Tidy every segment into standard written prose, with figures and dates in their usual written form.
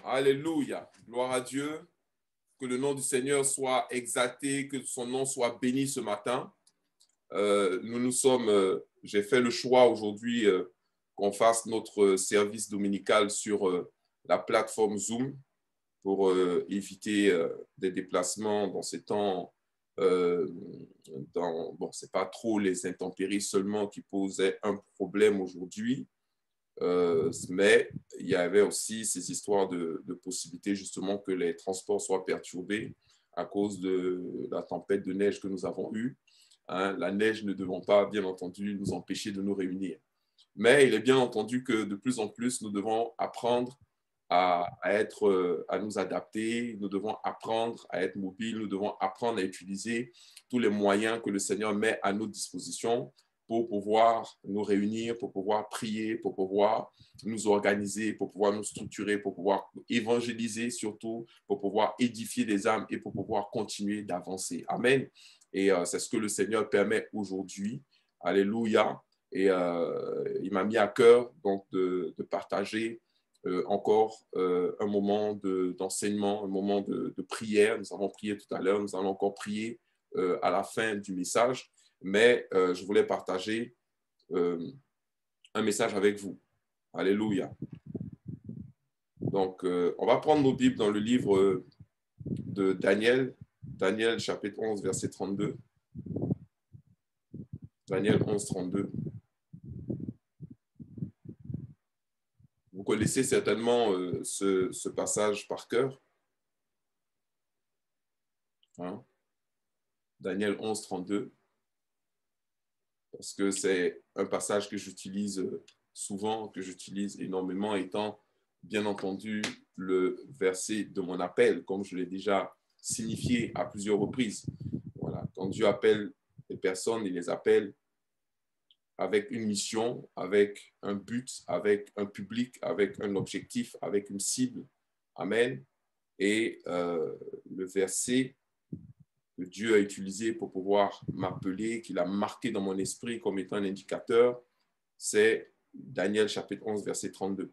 Alléluia. Gloire à Dieu. Que le nom du Seigneur soit exalté, que son nom soit béni ce matin. J'ai fait le choix aujourd'hui qu'on fasse notre service dominical sur la plateforme Zoom pour éviter des déplacements dans ces temps. C'est pas trop les intempéries seulement qui posaient un problème aujourd'hui. Mais il y avait aussi ces histoires de possibilités justement que les transports soient perturbés à cause de la tempête de neige que nous avons eue. Hein, la neige ne devant pas, bien entendu, nous empêcher de nous réunir. Mais il est bien entendu que de plus en plus, nous devons apprendre à nous adapter, nous devons apprendre à être mobiles, nous devons apprendre à utiliser tous les moyens que le Seigneur met à notre disposition pour pouvoir nous réunir, pour pouvoir prier, pour pouvoir nous organiser, pour pouvoir nous structurer, pour pouvoir évangéliser surtout, pour pouvoir édifier des âmes et pour pouvoir continuer d'avancer. Amen. Et c'est ce que le Seigneur permet aujourd'hui. Alléluia. Et il m'a mis à cœur donc de partager encore un moment d'enseignement, un moment de prière. Nous avons prié tout à l'heure, nous allons encore prier à la fin du message. Mais je voulais partager un message avec vous. Alléluia. Donc, on va prendre nos Bibles dans le livre de Daniel, Daniel chapitre 11, verset 32. Daniel 11, 32. Vous connaissez certainement ce passage par cœur. Hein? Daniel 11, 32. Parce que c'est un passage que j'utilise souvent, que j'utilise énormément, étant bien entendu le verset de mon appel, comme je l'ai déjà signifié à plusieurs reprises. Voilà. Quand Dieu appelle les personnes, il les appelle avec une mission, avec un but, avec un public, avec un objectif, avec une cible. Amen. Et le verset que Dieu a utilisé pour pouvoir m'appeler, qu'il a marqué dans mon esprit comme étant un indicateur, c'est Daniel chapitre 11, verset 32.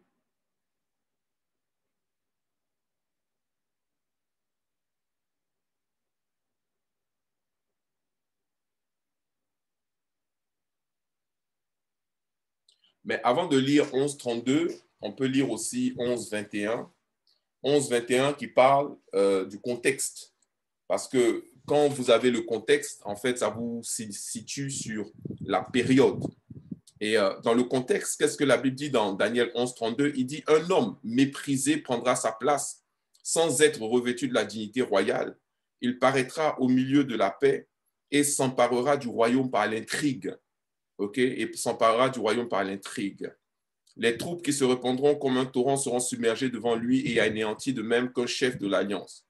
Mais avant de lire 11, 32, on peut lire aussi 11, 21. 11, 21 qui parle du contexte. Parce que quand vous avez le contexte, en fait, ça vous situe sur la période. Et dans le contexte, qu'est-ce que la Bible dit dans Daniel 11, 32? Il dit « Un homme méprisé prendra sa place sans être revêtu de la dignité royale. Il paraîtra au milieu de la paix et s'emparera du royaume par l'intrigue. » Et s'emparera du royaume par l'intrigue. Les troupes qui se répandront comme un torrent seront submergées devant lui et anéanties de même qu'un chef de l'alliance.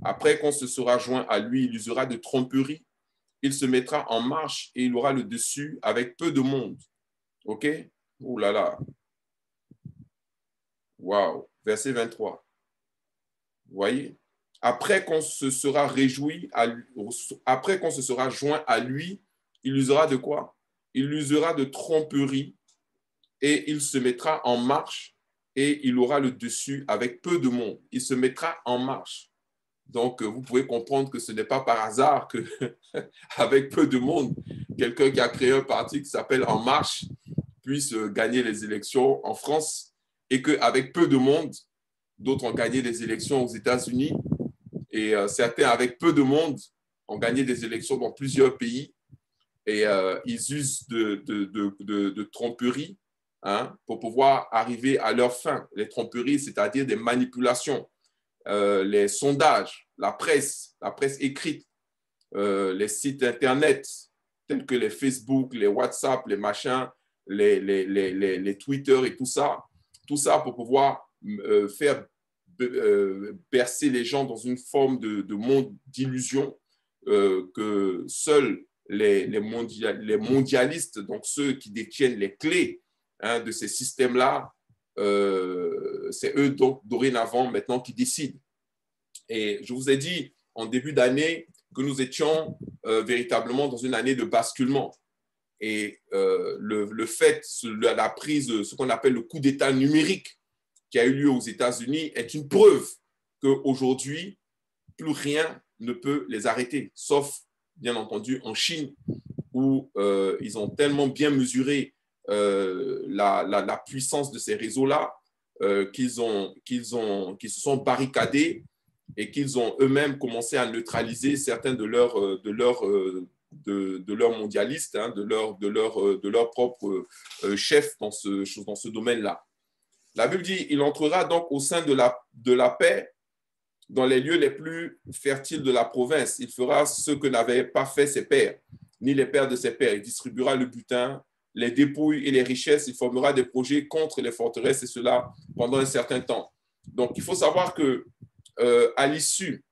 Après qu'on se sera joint à lui, il usera de tromperie. Il se mettra en marche et il aura le dessus avec peu de monde. OK? Ouh là là. Waouh. Verset 23. Vous voyez? Après qu'on se sera après qu'on se sera joint à lui, il usera de quoi? Il usera de tromperie et il se mettra en marche et il aura le dessus avec peu de monde. Il se mettra en marche. Donc, vous pouvez comprendre que ce n'est pas par hasard que, avec peu de monde, quelqu'un qui a créé un parti qui s'appelle En Marche puisse gagner les élections en France et qu'avec peu de monde, d'autres ont gagné des élections aux États-Unis et certains avec peu de monde ont gagné des élections dans plusieurs pays et ils usent de tromperie, hein, pour pouvoir arriver à leur fin. Les tromperies, c'est-à-dire des manipulations, les sondages, la presse écrite, les sites Internet tels que les Facebook, les WhatsApp, les machins, les Twitter et tout ça pour pouvoir faire bercer les gens dans une forme de monde d'illusion que seuls les mondialistes, donc ceux qui détiennent les clés, hein, de ces systèmes-là, c'est eux donc dorénavant maintenant qui décident. Et je vous ai dit en début d'année que nous étions véritablement dans une année de basculement. Et le fait, la prise, ce qu'on appelle le coup d'État numérique, qui a eu lieu aux États-Unis est une preuve qu'aujourd'hui, plus rien ne peut les arrêter, sauf, bien entendu, en Chine, où ils ont tellement bien mesuré la puissance de ces réseaux-là qu'ils se sont barricadés et qu'ils ont eux-mêmes commencé à neutraliser certains de leurs mondialistes, hein, de leurs propres chefs dans ce domaine-là. La Bible dit, il entrera donc au sein de la paix dans les lieux les plus fertiles de la province. Il fera ce que n'avaient pas fait ses pères, ni les pères de ses pères. Il distribuera le butin, les dépouilles et les richesses. Il formera des projets contre les forteresses et cela pendant un certain temps. Donc, il faut savoir que à l'issue,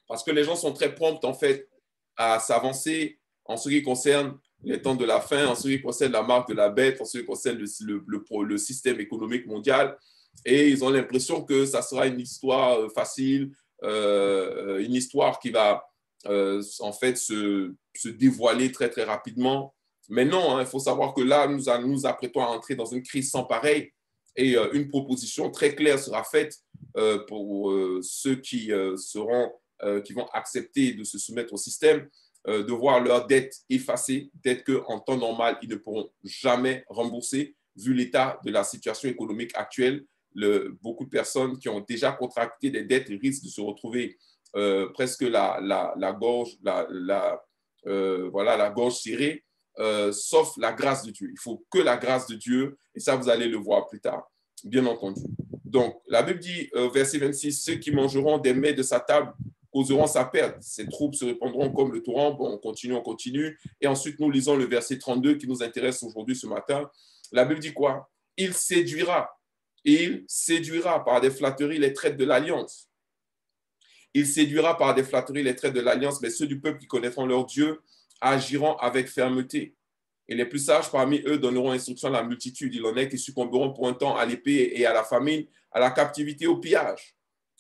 parce que les gens sont très prompts en fait à s'avancer en ce qui concerne les temps de la fin, en ce qui concerne la marque de la bête, en ce qui concerne le système économique mondial. Et ils ont l'impression que ça sera une histoire facile, une histoire qui va en fait se dévoiler très, très rapidement. Mais non, hein, il faut savoir que là, nous apprêtons à entrer dans une crise sans pareil et une proposition très claire sera faite pour ceux qui vont accepter de se soumettre au système, de voir leurs dettes effacées, dettes qu'en temps normal, ils ne pourront jamais rembourser, vu l'état de la situation économique actuelle. Beaucoup de personnes qui ont déjà contracté des dettes risquent de se retrouver presque la gorge, voilà, la gorge serrée, sauf la grâce de Dieu. Il faut que la grâce de Dieu, et ça, vous allez le voir plus tard, bien entendu. Donc, la Bible dit, verset 26, ceux qui mangeront des mets de sa table causeront sa perte. Ces troupes se répandront comme le torrent. Bon, on continue. Et ensuite, nous lisons le verset 32 qui nous intéresse aujourd'hui ce matin. La Bible dit quoi? Il séduira par des flatteries les traites de l'alliance. Il séduira par des flatteries les traites de l'alliance, mais ceux du peuple qui connaîtront leur Dieu agiront avec fermeté. Et les plus sages parmi eux donneront instruction à la multitude. Il en est qui succomberont pour un temps à l'épée et à la famine, à la captivité, au pillage.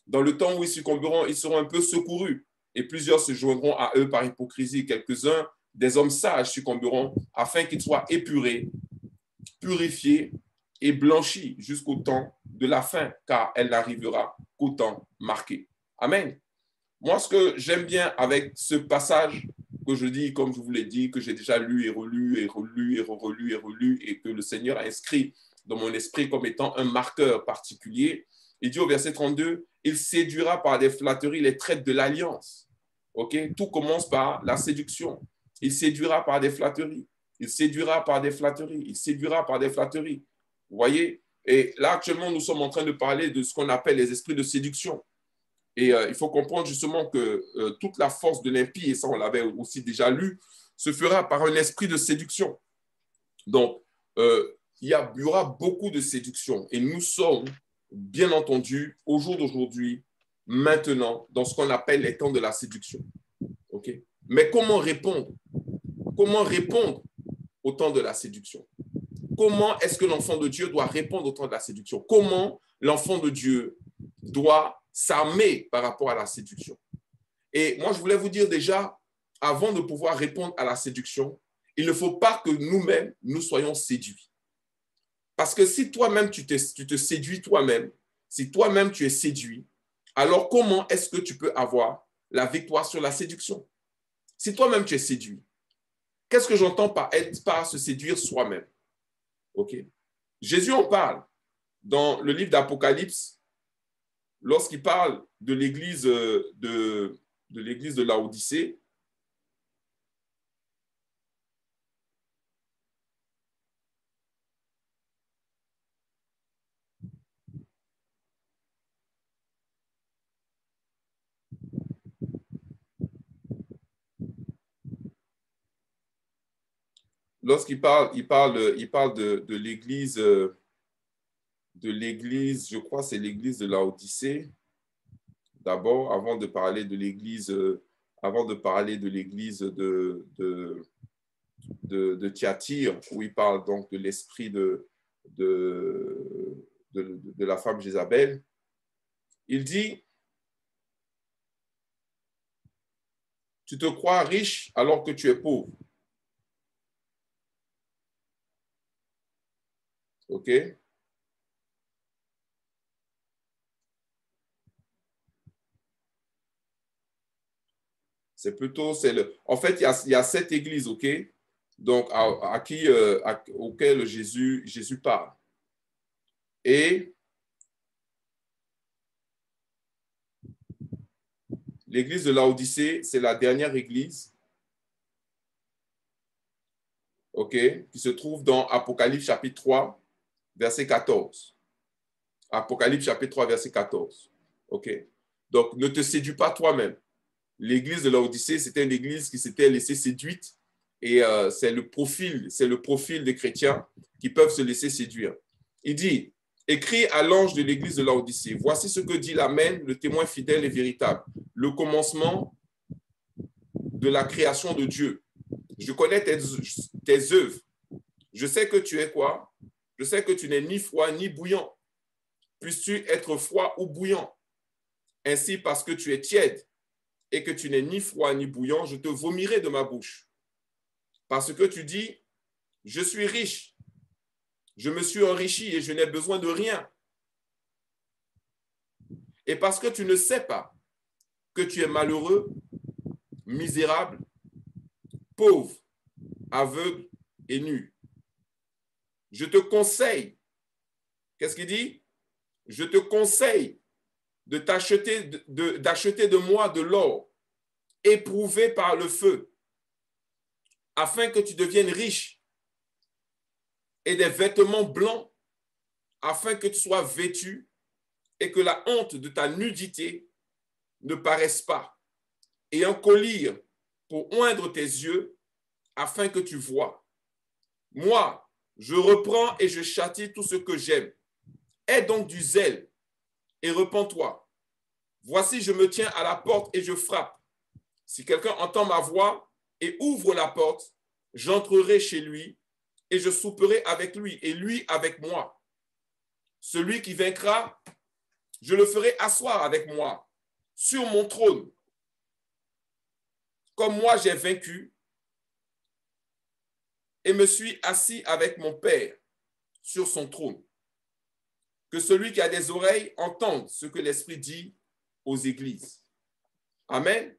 Dans le temps où ils succomberont, ils seront un peu secourus. Et plusieurs se joindront à eux par hypocrisie. Quelques-uns, des hommes sages, succomberont afin qu'ils soient épurés, purifiés et blanchis jusqu'au temps de la fin, car elle n'arrivera qu'au temps marqué. Amen. Moi, ce que j'aime bien avec ce passage que je dis, comme je vous l'ai dit, que j'ai déjà lu et relu et relu et relu et relu et que le Seigneur a inscrit dans mon esprit comme étant un marqueur particulier, il dit au verset 32, il séduira par des flatteries les traites de l'alliance. Okay? Tout commence par la séduction. Il séduira par des flatteries. Il séduira par des flatteries. Il séduira par des flatteries. Vous voyez? Et là, actuellement, nous sommes en train de parler de ce qu'on appelle les esprits de séduction. Et il faut comprendre justement que toute la force de l'impie, et ça on l'avait aussi déjà lu, se fera par un esprit de séduction. Donc, il y aura beaucoup de séduction. Et nous sommes, bien entendu, au jour d'aujourd'hui, maintenant, dans ce qu'on appelle les temps de la séduction. Okay? Mais comment répondre? Comment répondre au temps de la séduction? Comment est-ce que l'enfant de Dieu doit répondre au temps de la séduction? Comment l'enfant de Dieu doit s'armer par rapport à la séduction? Et moi, je voulais vous dire déjà, avant de pouvoir répondre à la séduction, il ne faut pas que nous-mêmes, nous soyons séduits. Parce que si toi-même, tu te séduis toi-même, si toi-même, tu es séduit, alors comment est-ce que tu peux avoir la victoire sur la séduction? Si toi-même, tu es séduit, qu'est-ce que j'entends par se séduire soi-même? OK? Jésus en parle dans le livre d'Apocalypse, lorsqu'il parle de l'église de Laodicée. Lorsqu'il parle, il parle de l'église, je crois que c'est l'église de Laodicée, d'abord, avant de parler de l'église de Thyatire, où il parle donc de l'esprit de la femme Jézabel. Il dit, tu te crois riche alors que tu es pauvre. OK? C'est plutôt, en fait, il y a 7 églises, OK? Donc, auxquelles Jésus parle. Et l'église de Laodicée, c'est la dernière église, OK, qui se trouve dans Apocalypse chapitre 3, verset 14. Apocalypse chapitre 3, verset 14. OK? Donc, ne te séduis pas toi-même. L'église de Laodicée, c'était une église qui s'était laissée séduite et c'est le profil des chrétiens qui peuvent se laisser séduire. Il dit, écris à l'ange de l'église de Laodicée, voici ce que dit l'Amen, le témoin fidèle et véritable, le commencement de la création de Dieu. Je connais tes œuvres. Je sais que tu es quoi? Je sais que tu n'es ni froid ni bouillant. Puisses-tu être froid ou bouillant? Ainsi, parce que tu es tiède et que tu n'es ni froid ni bouillant, je te vomirai de ma bouche. Parce que tu dis, je suis riche, je me suis enrichi et je n'ai besoin de rien. Et parce que tu ne sais pas que tu es malheureux, misérable, pauvre, aveugle et nu. Je te conseille, qu'est-ce qu'il dit? Je te conseille d'acheter de moi de l'or éprouvé par le feu, afin que tu deviennes riche, et des vêtements blancs, afin que tu sois vêtu et que la honte de ta nudité ne paraisse pas, et un collier pour oindre tes yeux, afin que tu vois. Moi, je reprends et je châtie tout ce que j'aime. Aie donc du zèle et repens-toi. Voici, je me tiens à la porte et je frappe. Si quelqu'un entend ma voix et ouvre la porte, j'entrerai chez lui et je souperai avec lui et lui avec moi. Celui qui vaincra, je le ferai asseoir avec moi sur mon trône. Comme moi j'ai vaincu et me suis assis avec mon Père sur son trône. Que celui qui a des oreilles entende ce que l'Esprit dit aux églises. Amen.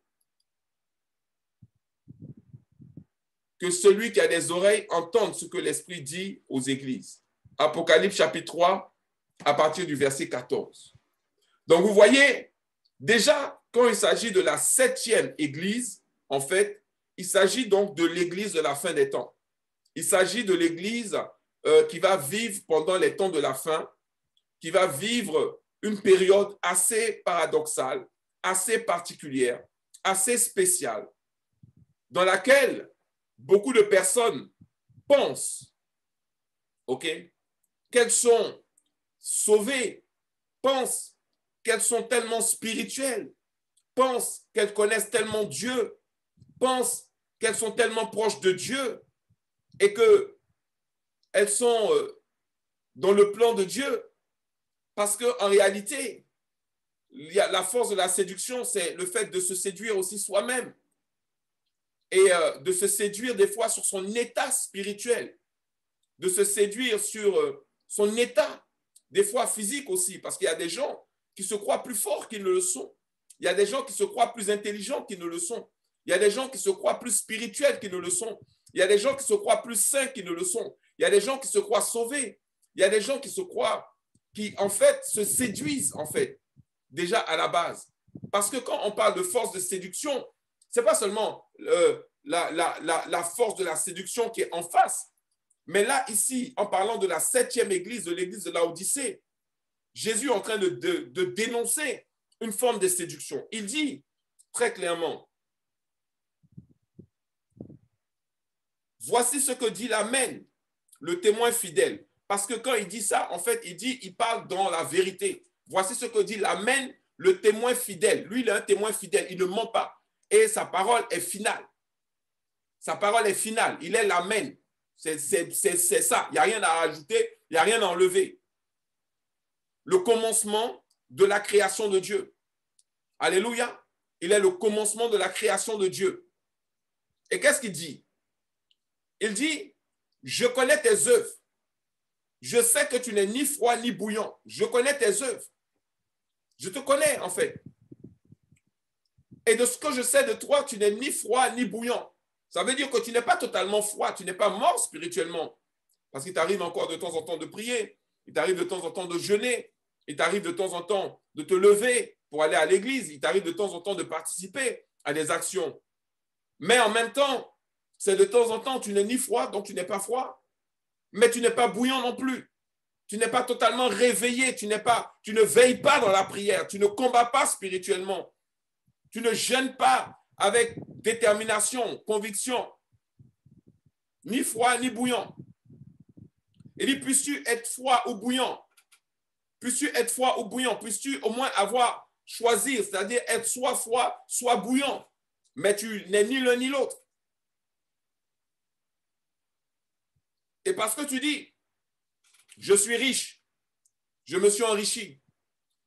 Que celui qui a des oreilles entende ce que l'Esprit dit aux églises. Apocalypse chapitre 3, à partir du verset 14. Donc vous voyez, déjà, quand il s'agit de la 7e église, en fait, il s'agit donc de l'église de la fin des temps. Il s'agit de l'église qui va vivre pendant les temps de la fin, qui va vivre une période assez paradoxale, assez particulière, assez spéciale, dans laquelle beaucoup de personnes pensent, OK, qu'elles sont sauvées, pensent qu'elles sont tellement spirituelles, pensent qu'elles connaissent tellement Dieu, pensent qu'elles sont tellement proches de Dieu et qu'elles sont dans le plan de Dieu. Parce qu'en réalité, la force de la séduction, c'est le fait de se séduire aussi soi-même et de se séduire des fois sur son état spirituel, de se séduire sur son état, des fois physique aussi, parce qu'il y a des gens qui se croient plus forts qu'ils ne le sont. Il y a des gens qui se croient plus intelligents qu'ils ne le sont. Il y a des gens qui se croient plus spirituels qu'ils ne le sont. Il y a des gens qui se croient plus saints qu'ils ne le sont. Il y a des gens qui se croient sauvés. Il y a des gens qui se croient, qui en fait se séduisent en fait, déjà à la base. Parce que quand on parle de force de séduction, ce n'est pas seulement la force de la séduction qui est en face, mais là, ici, en parlant de la 7e église, de l'église de Laodicée, Jésus est en train de dénoncer une forme de séduction. Il dit très clairement, voici ce que dit l'Amen, le témoin fidèle. Parce que quand il dit ça, en fait, il parle dans la vérité. Voici ce que dit l'Amen, le témoin fidèle. Lui, il est un témoin fidèle, il ne ment pas. Et sa parole est finale. Sa parole est finale, il est l'Amen. C'est ça, il n'y a rien à rajouter, il n'y a rien à enlever. Le commencement de la création de Dieu. Alléluia. Il est le commencement de la création de Dieu. Et qu'est-ce qu'il dit? Il dit, je connais tes œuvres. Je sais que tu n'es ni froid ni bouillant. Je connais tes œuvres. Je te connais en fait. Et de ce que je sais de toi, tu n'es ni froid ni bouillant. Ça veut dire que tu n'es pas totalement froid, tu n'es pas mort spirituellement. Parce qu'il t'arrive encore de temps en temps de prier, il t'arrive de temps en temps de jeûner, il t'arrive de temps en temps de te lever pour aller à l'église, il t'arrive de temps en temps de participer à des actions. Mais en même temps, c'est de temps en temps, tu n'es ni froid, donc tu n'es pas froid, mais tu n'es pas bouillant non plus. Tu n'es pas totalement réveillé, tu ne veilles pas dans la prière, tu ne combats pas spirituellement, tu ne jeûnes pas avec détermination, conviction, ni froid ni bouillant. Il dit, puisses-tu être froid ou bouillant? Puisses-tu être froid ou bouillant? Puisses-tu au moins avoir choisir, c'est-à-dire être soit froid, soit bouillant. Mais tu n'es ni l'un ni l'autre. Et parce que tu dis, je suis riche, je me suis enrichi.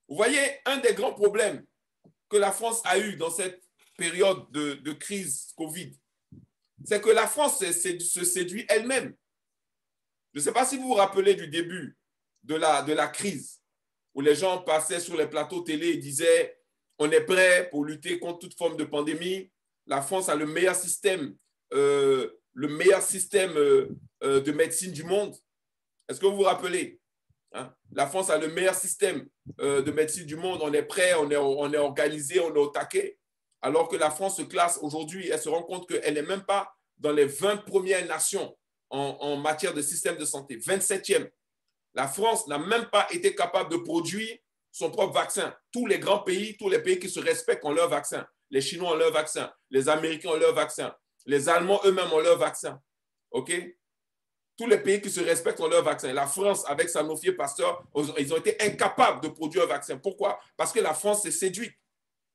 Vous voyez, un des grands problèmes que la France a eu dans cette période de crise Covid, c'est que la France se séduit elle-même. Je ne sais pas si vous vous rappelez du début de la crise, où les gens passaient sur les plateaux télé et disaient on est prêt pour lutter contre toute forme de pandémie. La France a le meilleur système de médecine du monde. Est-ce que vous vous rappelez? Hein? La France a le meilleur système de médecine du monde. On est prêt, on est organisé, on est au taquet. Alors que la France se classe aujourd'hui, elle se rend compte qu'elle n'est même pas dans les 20 premières nations en matière de système de santé. 27e. La France n'a même pas été capable de produire son propre vaccin. Tous les grands pays, tous les pays qui se respectent ont leur vaccin. Les Chinois ont leur vaccin, les Américains ont leur vaccin, les Allemands eux-mêmes ont leur vaccin. OK? Tous les pays qui se respectent ont leur vaccin. La France, avec Sanofi et Pasteur, ils ont été incapables de produire un vaccin. Pourquoi? Parce que la France s'est séduite.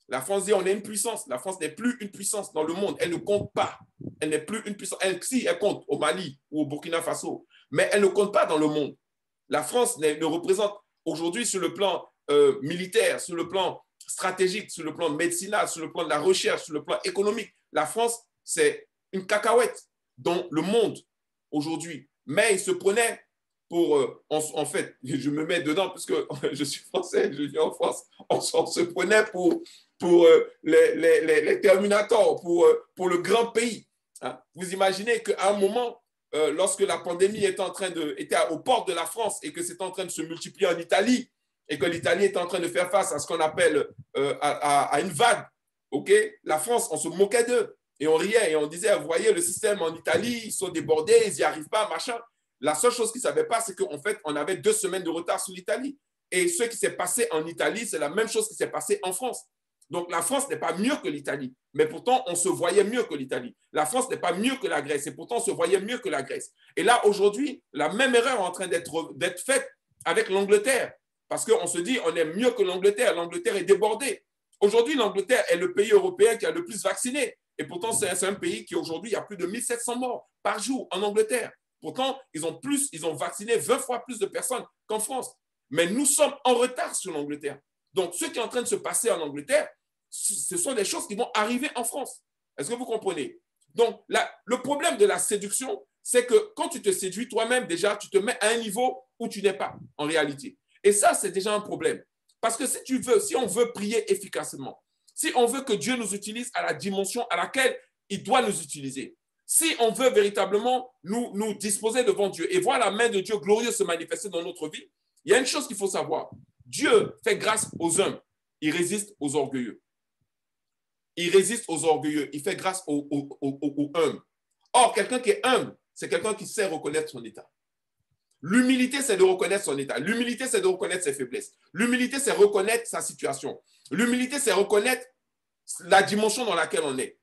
La France dit on est une puissance. La France n'est plus une puissance dans le monde. Elle ne compte pas. Elle n'est plus une puissance. Si, elle compte au Mali ou au Burkina Faso, mais elle ne compte pas dans le monde. La France ne représente aujourd'hui sur le plan militaire, sur le plan stratégique, sur le plan médicinal, sur le plan de la recherche, sur le plan économique. La France, c'est une cacahuète dans le monde aujourd'hui. Mais il se prenait pour, en fait, je me mets dedans parce que je suis français, je vis en France, on se prenait pour les Terminators, pour le grand pays. Hein. Vous imaginez qu'à un moment, lorsque la pandémie était aux portes de la France et que c'était en train de se multiplier en Italie et que l'Italie était en train de faire face à ce qu'on appelle à une vague, okay? La France, on se moquait d'eux et on riait et on disait, vous voyez le système en Italie, ils sont débordés, ils n'y arrivent pas, machin. La seule chose qu'ils ne savaient pas, c'est qu'en fait, on avait 2 semaines de retard sur l'Italie. Et ce qui s'est passé en Italie, c'est la même chose qui s'est passé en France. Donc, la France n'est pas mieux que l'Italie, mais pourtant, on se voyait mieux que l'Italie. La France n'est pas mieux que la Grèce, et pourtant, on se voyait mieux que la Grèce. Et là, aujourd'hui, la même erreur est en train d'être faite avec l'Angleterre, parce qu'on se dit, on est mieux que l'Angleterre. L'Angleterre est débordée. Aujourd'hui, l'Angleterre est le pays européen qui a le plus vacciné. Et pourtant, c'est un pays qui, aujourd'hui, il y a plus de 1700 morts par jour en Angleterre. Pourtant, ils ont vacciné 20 fois plus de personnes qu'en France. Mais nous sommes en retard sur l'Angleterre. Donc, ce qui est en train de se passer en Angleterre, ce sont des choses qui vont arriver en France. Est-ce que vous comprenez? Donc, le problème de la séduction, c'est que quand tu te séduis toi-même, déjà, tu te mets à un niveau où tu n'es pas, en réalité. Et ça, c'est déjà un problème. Parce que si on veut prier efficacement, si on veut que Dieu nous utilise à la dimension à laquelle il doit nous utiliser, si on veut véritablement nous disposer devant Dieu et voir la main de Dieu glorieuse se manifester dans notre vie, il y a une chose qu'il faut savoir. Dieu fait grâce aux hommes. Il résiste aux orgueilleux. Il résiste aux orgueilleux. Il fait grâce aux humbles. Or, quelqu'un qui est humble, c'est quelqu'un qui sait reconnaître son état. L'humilité, c'est de reconnaître son état. L'humilité, c'est de reconnaître ses faiblesses. L'humilité, c'est reconnaître sa situation. L'humilité, c'est reconnaître la dimension dans laquelle on est.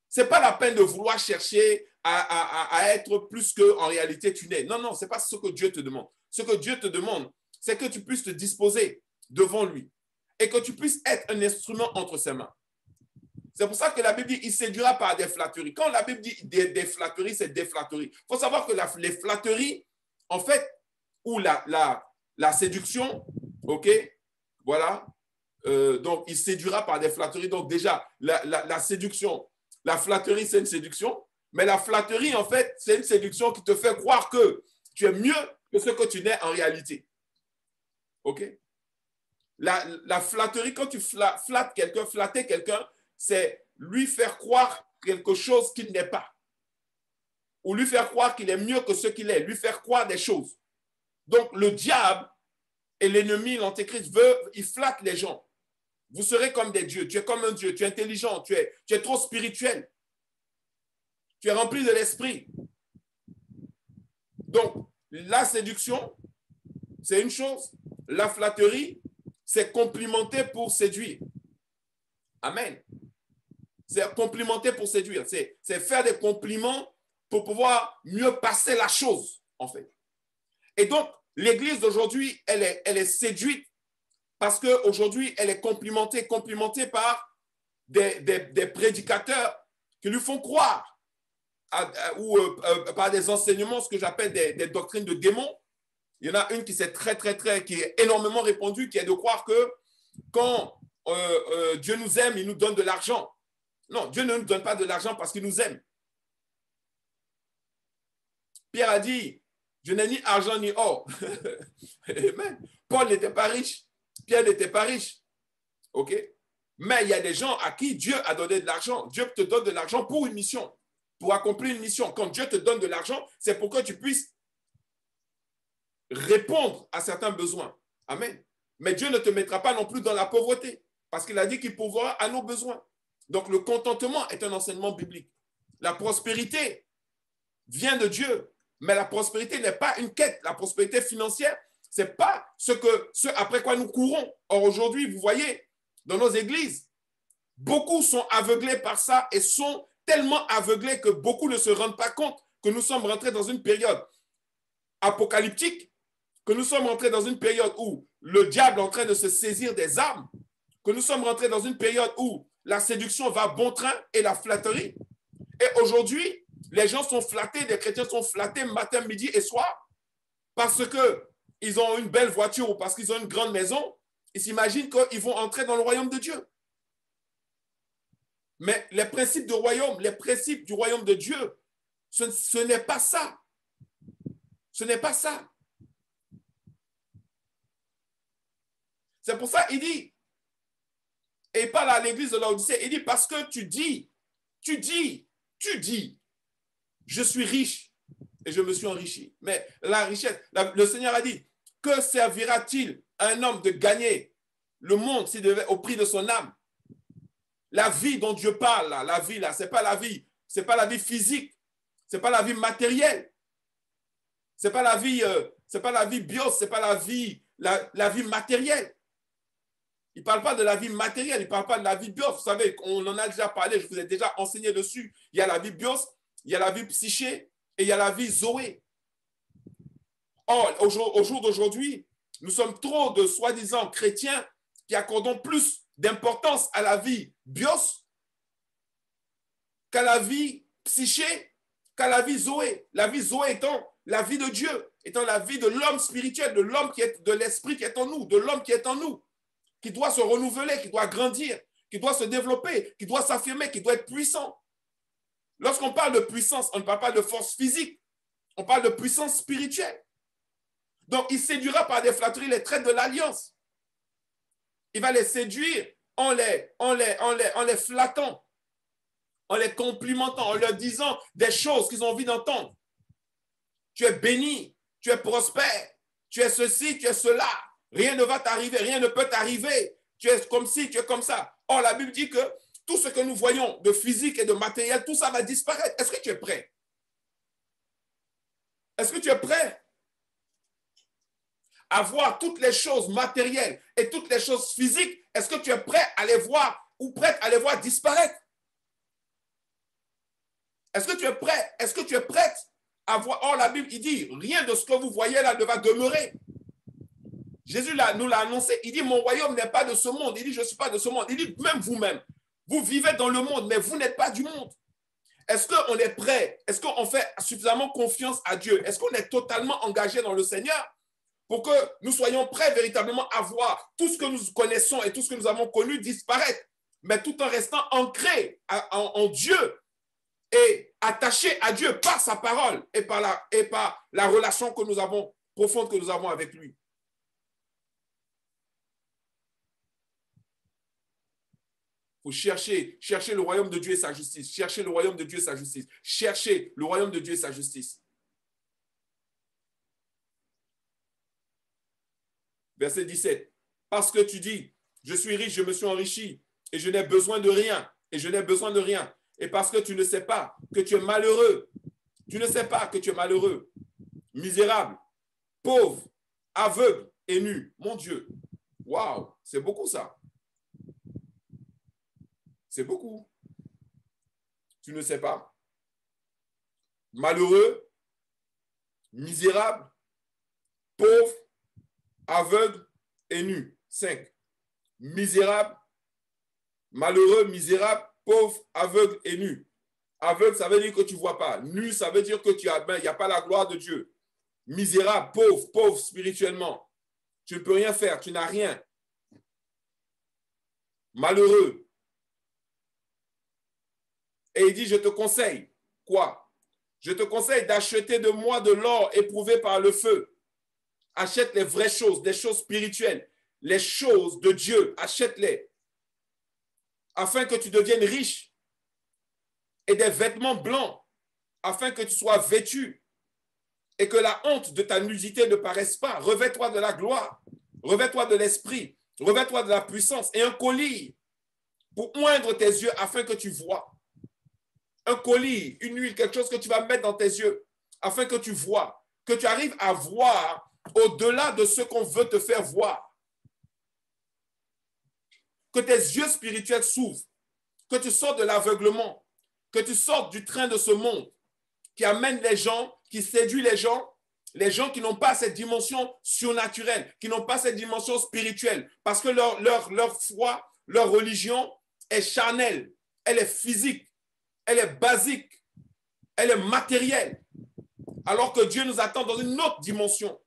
Ce n'est pas la peine de vouloir chercher à être plus qu'en réalité tu n'es. Non, non, ce n'est pas ce que Dieu te demande. Ce que Dieu te demande, c'est que tu puisses te disposer devant lui et que tu puisses être un instrument entre ses mains. C'est pour ça que la Bible dit il séduira par des flatteries. Quand la Bible dit des flatteries, c'est des flatteries. Il faut savoir que les flatteries, en fait, ou la séduction, ok, voilà, donc il séduira par des flatteries. Donc déjà, la séduction, la flatterie, c'est une séduction, mais la flatterie, en fait, c'est une séduction qui te fait croire que tu es mieux que ce que tu n'es en réalité. Ok? La flatterie, quand tu flattes quelqu'un, flatter quelqu'un, c'est lui faire croire quelque chose qu'il n'est pas. Ou lui faire croire qu'il est mieux que ce qu'il est, lui faire croire des choses. Donc, le diable et l'ennemi, l'antéchrist, il flatte les gens. Vous serez comme des dieux, tu es comme un dieu, tu es intelligent, tu es trop spirituel. Tu es rempli de l'esprit. Donc, la séduction, c'est une chose. La flatterie, c'est complimenter pour séduire. Amen. C'est complimenter pour séduire. C'est faire des compliments pour pouvoir mieux passer la chose, en fait. Et donc, l'Église d'aujourd'hui, elle est séduite parce qu'aujourd'hui, elle est complimentée par des prédicateurs qui lui font croire ou par des enseignements, ce que j'appelle des doctrines de démons. Il y en a une qui qui est énormément répandue, qui est de croire que quand Dieu nous aime, il nous donne de l'argent. Non, Dieu ne nous donne pas de l'argent parce qu'il nous aime. Pierre a dit, je n'ai ni argent ni or. Paul n'était pas riche. Pierre n'était pas riche. OK? Mais il y a des gens à qui Dieu a donné de l'argent. Dieu te donne de l'argent pour une mission, pour accomplir une mission. Quand Dieu te donne de l'argent, c'est pour que tu puisses répondre à certains besoins. Amen. Mais Dieu ne te mettra pas non plus dans la pauvreté, parce qu'il a dit qu'il pourvoira à nos besoins. Donc le contentement est un enseignement biblique. La prospérité vient de Dieu, mais la prospérité n'est pas une quête. La prospérité financière, ce n'est pas ce après quoi nous courons. Or aujourd'hui, vous voyez, dans nos églises, beaucoup sont aveuglés par ça et sont tellement aveuglés que beaucoup ne se rendent pas compte que nous sommes rentrés dans une période apocalyptique, que nous sommes rentrés dans une période où le diable est en train de se saisir des âmes, que nous sommes rentrés dans une période où la séduction va bon train et la flatterie. Et aujourd'hui, les gens sont flattés, les chrétiens sont flattés matin, midi et soir parce qu'ils ont une belle voiture ou parce qu'ils ont une grande maison. Ils s'imaginent qu'ils vont entrer dans le royaume de Dieu. Mais les principes du royaume de Dieu, ce n'est pas ça. Ce n'est pas ça. C'est pour ça qu'il dit, et il parle à l'église de Laodicée, il dit, parce que tu dis, je suis riche et je me suis enrichi. Mais la richesse, le Seigneur a dit, que servira-t-il à un homme de gagner le monde au prix de son âme? La vie dont Dieu parle, là, la vie, là, c'est pas la vie physique, c'est pas la vie matérielle, c'est pas la vie bios, c'est pas la vie matérielle. Il ne parle pas de la vie matérielle, il ne parle pas de la vie bios. Vous savez, on en a déjà parlé, je vous ai déjà enseigné dessus. Il y a la vie bios, il y a la vie psyché et il y a la vie zoé. Or, au jour d'aujourd'hui, nous sommes trop de soi-disant chrétiens qui accordons plus d'importance à la vie bios qu'à la vie psyché, qu'à la vie zoé. La vie zoé étant la vie de Dieu, étant la vie de l'homme spirituel, de l'homme qui est de l'esprit qui est en nous, de l'homme qui est en nous, qui doit se renouveler, qui doit grandir, qui doit se développer, qui doit s'affirmer, qui doit être puissant. Lorsqu'on parle de puissance, on ne parle pas de force physique, on parle de puissance spirituelle. Donc, il séduira par des flatteries les traits de l'alliance. Il va les séduire en les flattant, en les complimentant, en leur disant des choses qu'ils ont envie d'entendre. Tu es béni, tu es prospère, tu es ceci, tu es cela. Rien ne va t'arriver, rien ne peut t'arriver. Tu es comme ci, tu es comme ça. Or, la Bible dit que tout ce que nous voyons de physique et de matériel, tout ça va disparaître. Est-ce que tu es prêt? Est-ce que tu es prêt à voir toutes les choses matérielles et toutes les choses physiques? Est-ce que tu es prêt à les voir ou prête à les voir disparaître? Est-ce que tu es prêt? Est-ce que tu es prête à voir? Or, la Bible, il dit, rien de ce que vous voyez là ne va demeurer. Jésus nous l'a annoncé. Il dit, mon royaume n'est pas de ce monde. Il dit, je ne suis pas de ce monde. Il dit, même vous-même, vous vivez dans le monde, mais vous n'êtes pas du monde. Est-ce qu'on est prêt? Est-ce qu'on fait suffisamment confiance à Dieu? Est-ce qu'on est totalement engagé dans le Seigneur pour que nous soyons prêts véritablement à voir tout ce que nous connaissons et tout ce que nous avons connu disparaître, mais tout en restant ancré en Dieu et attaché à Dieu par sa parole et par la relation que nous avons, profonde que nous avons avec lui. Il faut chercher le royaume de Dieu et sa justice. Chercher le royaume de Dieu et sa justice. Chercher le royaume de Dieu et sa justice. Verset 17. Parce que tu dis, je suis riche, je me suis enrichi, et je n'ai besoin de rien, et je n'ai besoin de rien. Et parce que tu ne sais pas que tu es malheureux, tu ne sais pas que tu es malheureux, misérable, pauvre, aveugle et nu. Mon Dieu, waouh, c'est beaucoup ça. C'est beaucoup. Tu ne sais pas. Malheureux, misérable, pauvre, aveugle et nu. 5. Misérable, malheureux, misérable, pauvre, aveugle et nu. Aveugle, ça veut dire que tu ne vois pas. Nu, ça veut dire que il n'y a pas la gloire de Dieu. Misérable, pauvre spirituellement. Tu ne peux rien faire, tu n'as rien. Malheureux. Et il dit, je te conseille. Quoi? Je te conseille d'acheter de moi de l'or éprouvé par le feu. Achète les vraies choses, des choses spirituelles. Les choses de Dieu, achète-les. Afin que tu deviennes riche. Et des vêtements blancs, afin que tu sois vêtu. Et que la honte de ta nudité ne paraisse pas. Revêt-toi de la gloire. Revêt-toi de l'esprit. Revêt-toi de la puissance. Et un collier pour oindre tes yeux afin que tu vois. Un collier, une huile, quelque chose que tu vas mettre dans tes yeux afin que tu vois. Que tu arrives à voir au-delà de ce qu'on veut te faire voir. Que tes yeux spirituels s'ouvrent. Que tu sortes de l'aveuglement. Que tu sortes du train de ce monde qui amène les gens, qui séduit les gens qui n'ont pas cette dimension surnaturelle, qui n'ont pas cette dimension spirituelle, parce que leur foi, leur religion est charnelle, elle est physique, elle est basique, elle est matérielle, alors que Dieu nous attend dans une autre dimension.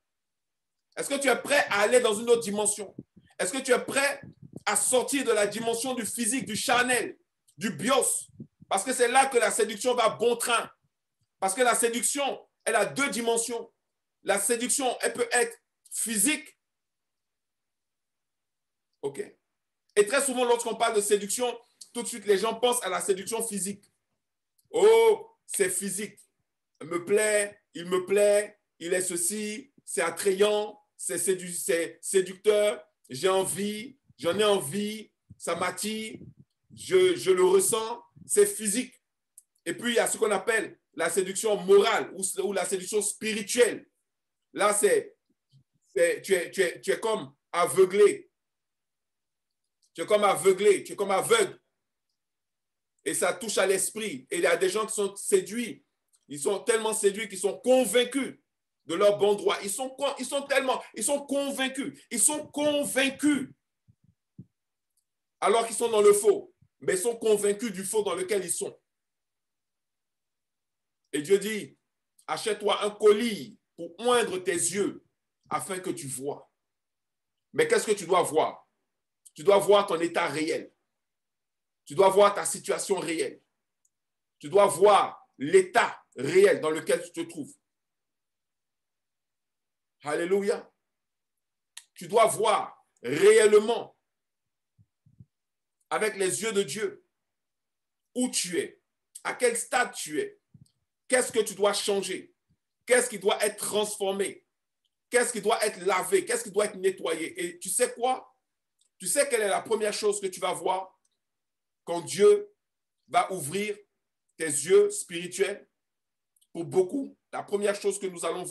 Est-ce que tu es prêt à aller dans une autre dimension? Est-ce que tu es prêt à sortir de la dimension du physique, du charnel, du bios? Parce que c'est là que la séduction va bon train. Parce que la séduction, elle a deux dimensions. La séduction, elle peut être physique. OK? Et très souvent, lorsqu'on parle de séduction, tout de suite, les gens pensent à la séduction physique. Oh, c'est physique. Il me plaît, il est ceci, c'est attrayant, c'est séducteur, j'en ai envie, ça m'attire, je le ressens, c'est physique. Et puis, il y a ce qu'on appelle la séduction morale ou la séduction spirituelle. Là, tu es comme aveuglé. Tu es comme aveuglé, tu es comme aveugle. Et ça touche à l'esprit. Et il y a des gens qui sont séduits. Ils sont tellement séduits qu'ils sont convaincus de leur bon droit. Ils sont convaincus. Ils sont convaincus. Alors qu'ils sont dans le faux. Mais ils sont convaincus du faux dans lequel ils sont. Et Dieu dit, achète-toi un collier pour oindre tes yeux afin que tu vois. Mais qu'est-ce que tu dois voir? Tu dois voir ton état réel. Tu dois voir ta situation réelle. Tu dois voir l'état réel dans lequel tu te trouves. Alléluia. Tu dois voir réellement, avec les yeux de Dieu, où tu es, à quel stade tu es. Qu'est-ce que tu dois changer? Qu'est-ce qui doit être transformé? Qu'est-ce qui doit être lavé? Qu'est-ce qui doit être nettoyé? Et tu sais quoi? Tu sais quelle est la première chose que tu vas voir quand Dieu va ouvrir tes yeux spirituels? Pour beaucoup, la première chose que nous allons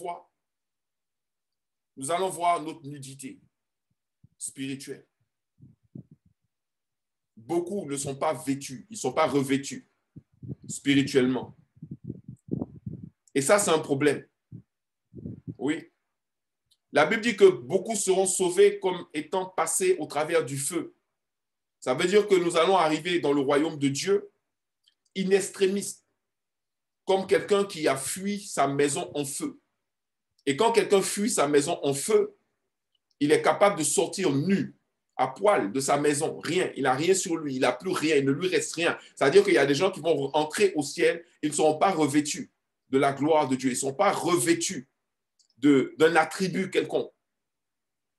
voir notre nudité spirituelle. Beaucoup ne sont pas vêtus, ils ne sont pas revêtus spirituellement. Et ça, c'est un problème. Oui. La Bible dit que beaucoup seront sauvés comme étant passés au travers du feu. Ça veut dire que nous allons arriver dans le royaume de Dieu in extremis, comme quelqu'un qui a fui sa maison en feu. Et quand quelqu'un fuit sa maison en feu, il est capable de sortir nu, à poil de sa maison, rien. Il n'a rien sur lui, il n'a plus rien, il ne lui reste rien. C'est-à-dire qu'il y a des gens qui vont entrer au ciel, ils ne seront pas revêtus de la gloire de Dieu, ils ne sont pas revêtus d'un attribut quelconque.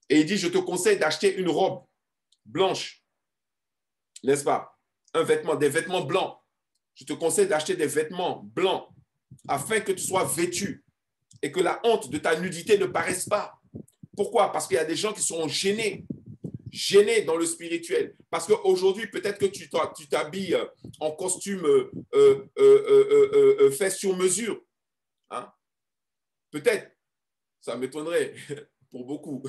Et il dit, je te conseille d'acheter une robe blanche, n'est-ce pas? un vêtement, des vêtements blancs. Je te conseille d'acheter des vêtements blancs afin que tu sois vêtu et que la honte de ta nudité ne paraisse pas. Pourquoi? Parce qu'il y a des gens qui seront gênés dans le spirituel. Parce qu'aujourd'hui, peut-être que tu t'habilles en costume fait sur mesure. Hein? Peut-être, ça m'étonnerait pour beaucoup.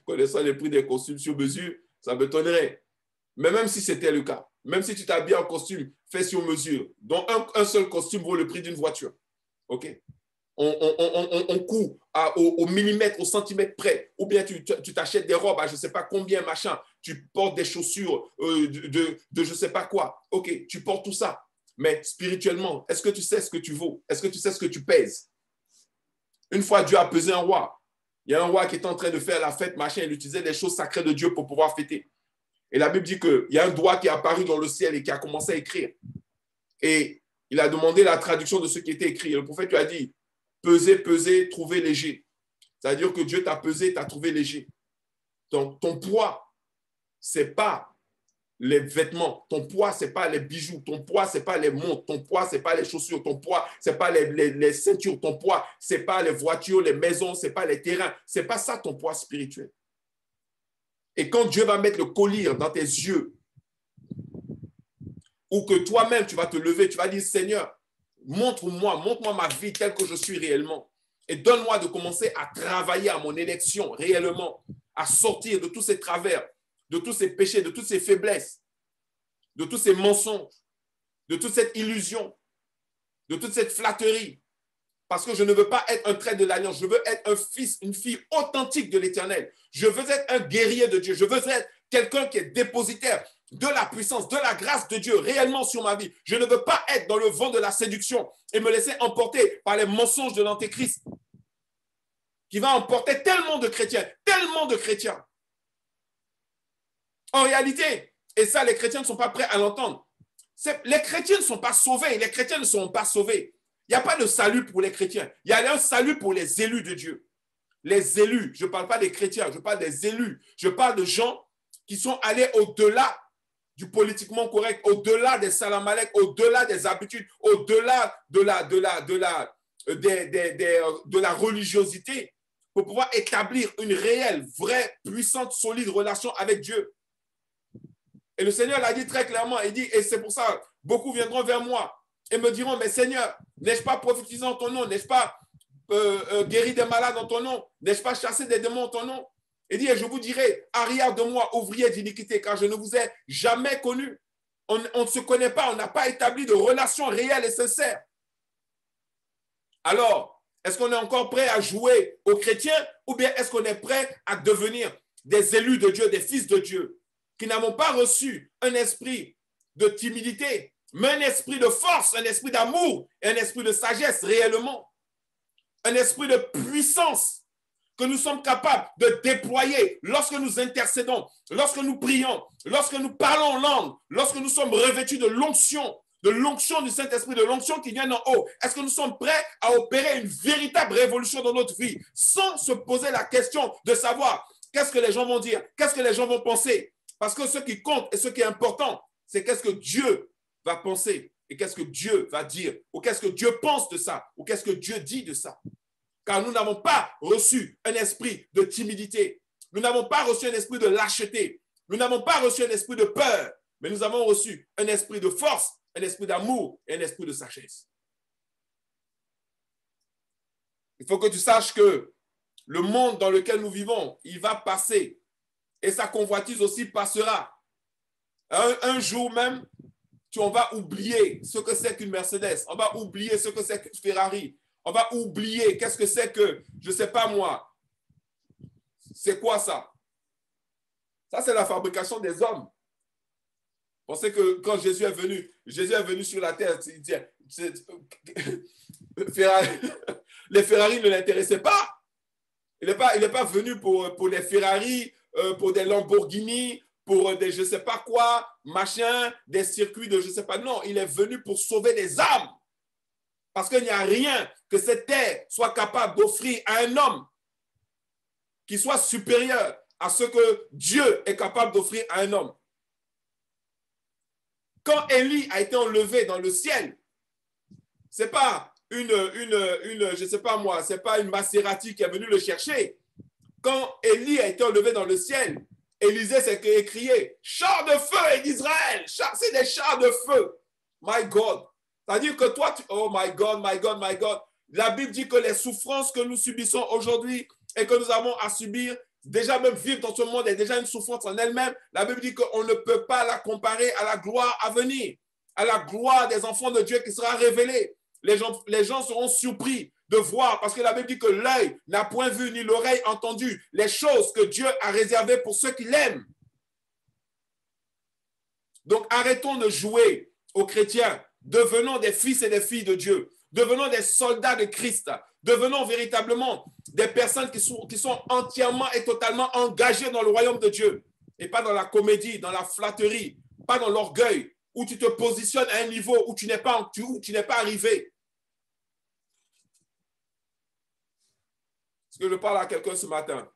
Connaissant les prix des costumes sur mesure, ça m'étonnerait. Mais même si c'était le cas, même si tu t'habilles en costume fait sur mesure, dont un seul costume vaut le prix d'une voiture, ok? On coud au millimètre, au centimètre près, ou bien tu t'achètes des robes à je ne sais pas combien, machin, tu portes des chaussures de je ne sais pas quoi, ok, tu portes tout ça. Mais spirituellement, est-ce que tu sais ce que tu vaux? Est-ce que tu sais ce que tu pèses? Une fois, Dieu a pesé un roi. Il y a un roi qui était en train de faire la fête, machin, il utilisait des choses sacrées de Dieu pour pouvoir fêter. Et la Bible dit qu'il y a un doigt qui est apparu dans le ciel et qui a commencé à écrire. Et il a demandé la traduction de ce qui était écrit. Et le prophète lui a dit, peser, peser, trouver léger. C'est-à-dire que Dieu t'a pesé, t'a trouvé léger. Donc, ton poids, ce n'est pas les vêtements. Ton poids, ce n'est pas les bijoux. Ton poids, ce n'est pas les montres. Ton poids, ce n'est pas les chaussures. Ton poids, ce n'est pas les ceintures. Ton poids, ce n'est pas les voitures, les maisons, ce n'est pas les terrains. Ce n'est pas ça ton poids spirituel. Et quand Dieu va mettre le collier dans tes yeux, ou que toi-même, tu vas te lever, tu vas dire, Seigneur, montre-moi ma vie telle que je suis réellement. Et donne-moi de commencer à travailler à mon élection réellement, à sortir de tous ces travers, de tous ces péchés, de toutes ces faiblesses, de tous ces mensonges, de toute cette illusion, de toute cette flatterie. Parce que je ne veux pas être un trait de l'alliance, je veux être un fils, une fille authentique de l'Éternel. Je veux être un guerrier de Dieu, je veux être quelqu'un qui est dépositaire de la puissance, de la grâce de Dieu réellement sur ma vie. Je ne veux pas être dans le vent de la séduction et me laisser emporter par les mensonges de l'Antéchrist qui va emporter tellement de chrétiens, tellement de chrétiens. En réalité, et ça, les chrétiens ne sont pas prêts à l'entendre. Les chrétiens ne sont pas sauvés, les chrétiens ne sont pas sauvés. Il n'y a pas de salut pour les chrétiens. Il y a un salut pour les élus de Dieu. Les élus, je ne parle pas des chrétiens, je parle des élus. Je parle de gens qui sont allés au-delà du politiquement correct, au-delà des salamalek, au-delà des habitudes, au-delà de la religiosité, pour pouvoir établir une réelle, vraie, puissante, solide relation avec Dieu. Et le Seigneur l'a dit très clairement, il dit, et c'est pour ça, beaucoup viendront vers moi et me diront, mais Seigneur, n'ai-je pas prophétisé en ton nom, n'ai-je pas guéri des malades en ton nom, n'ai-je pas chassé des démons en ton nom? Il dit, et je vous dirai, arrière de moi, ouvrier d'iniquité, car je ne vous ai jamais connu. On ne se connaît pas, on n'a pas établi de relation réelle et sincère. Alors, est-ce qu'on est encore prêt à jouer aux chrétiens ou bien est-ce qu'on est prêt à devenir des élus de Dieu, des fils de Dieu, qui n'avons pas reçu un esprit de timidité, mais un esprit de force, un esprit d'amour et un esprit de sagesse réellement, un esprit de puissance que nous sommes capables de déployer lorsque nous intercédons, lorsque nous prions, lorsque nous parlons en langue, lorsque nous sommes revêtus de l'onction du Saint-Esprit, de l'onction qui vient d'en haut. Est-ce que nous sommes prêts à opérer une véritable révolution dans notre vie sans se poser la question de savoir qu'est-ce que les gens vont dire, qu'est-ce que les gens vont penser? Parce que ce qui compte et ce qui est important, c'est qu'est-ce que Dieu va penser et qu'est-ce que Dieu va dire ou qu'est-ce que Dieu pense de ça ou qu'est-ce que Dieu dit de ça. Car nous n'avons pas reçu un esprit de timidité. Nous n'avons pas reçu un esprit de lâcheté. Nous n'avons pas reçu un esprit de peur, mais nous avons reçu un esprit de force, un esprit d'amour et un esprit de sagesse. Il faut que tu saches que le monde dans lequel nous vivons, il va passer et sa convoitise aussi passera. Un jour même, on va oublier ce que c'est qu'une Mercedes, on va oublier ce que c'est qu'une Ferrari, on va oublier qu'est-ce que c'est que, je ne sais pas moi, c'est quoi ça? Ça, c'est la fabrication des hommes. Pensez que quand Jésus est venu sur la terre, il dit, les Ferrari ne l'intéressaient pas. Il n'est pas venu pour les Ferrari, pour des Lamborghini, pour des je ne sais pas quoi, machin, des circuits de je ne sais pas. Non, il est venu pour sauver des âmes. Parce qu'il n'y a rien que cette terre soit capable d'offrir à un homme qui soit supérieur à ce que Dieu est capable d'offrir à un homme. quand Élie a été enlevé dans le ciel, ce n'est pas je ne sais pas moi, ce n'est pas une Maserati qui est venue le chercher. Quand Élie a été enlevé dans le ciel, Élisée s'est crié, chars de feu d'Israël, c'est des chars de feu. My God. C'est-à-dire que toi, oh my God, my God, my God. La Bible dit que les souffrances que nous subissons aujourd'hui et que nous avons à subir, déjà même vivre dans ce monde est déjà une souffrance en elle-même. La Bible dit qu'on ne peut pas la comparer à la gloire à venir, à la gloire des enfants de Dieu qui sera révélée. Les gens seront surpris de voir, parce que la Bible dit que l'œil n'a point vu ni l'oreille entendu les choses que Dieu a réservées pour ceux qui l'aiment. Donc arrêtons de jouer aux chrétiens, devenons des fils et des filles de Dieu, devenons des soldats de Christ, devenons véritablement des personnes qui sont entièrement et totalement engagées dans le royaume de Dieu, et pas dans la comédie, dans la flatterie, pas dans l'orgueil, où tu te positionnes à un niveau où tu n'es pas arrivé. Est-ce que je parle à quelqu'un ce matin?